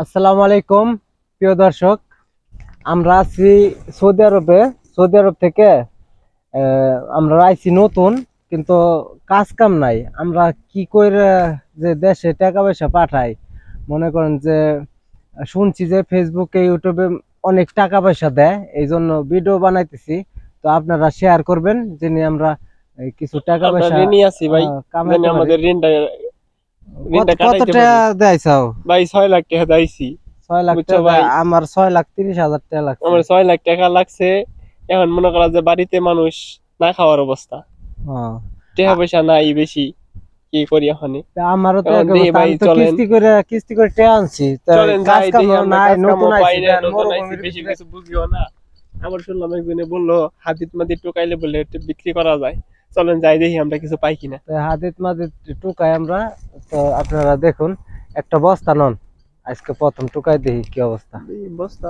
আসসালামু আলাইকুম প্রিয় দর্শক, আমরা আছি সৌদি আরব থেকে। আমরা আইছি নতুন, কিন্তু কাজ কাম নাই। আমরা কি করে যে দেশে টাকা পয়সা পাঠাই, মনে করেন যে শুনছি যে ফেসবুকে ইউটিউবে অনেক টাকা পয়সা দেয়, এই জন্য ভিডিও বানাইতেছি। তো আপনারা শেয়ার করবেন যিনি আমরা কিছু টাকা আমরা পয়সা ঋণী আছি ভাই, জানি কামাইতে পারি। আমাদের ঋণটা কত ঋণটা কত কাটাইতে টাকা পারি। দেয়ছাও? ভাই 6 লাখ টাকা দাইছি। 6 লাখ বুঝছো টাকা? ভাই, আমার 6,30,000 টাকা লাগছে। আমার 6 লাখ টাকা লাগছে। এখন মনে করা যে বাড়িতে মানুষ না খাওয়ার অবস্থা, হ্যাঁ। টাকা পয়সা নাই বেশি, কি করি এখন? তা আমারও তো এখন এক দেখি অবস্থা, ভাই, আমি তো চলেন কিস্তি করে টাকা আনছি, তা চলেন কাজ যাই কাম দেখি। আমরা নাই, কাজ কাম নতুন পাই আইছি না, দেন নতুন আইছি, মরুভূমির বেশি ভিতরে। কিছু বুঝিও না। আবার শুনলাম একজনে বললো হাদিত মাদিত টোকাইলে বলে একটু বিক্রি করা যায়। চলেন যাই দেখি আমরা কিছু পাই কিনা। তো হাদিত মাদিত টুকাই আমরা। তো আপনারা দেখুন, একটা বস্তা নন, আজকে প্রথম টুকাই দেখি কি অবস্থা। এই বস্তা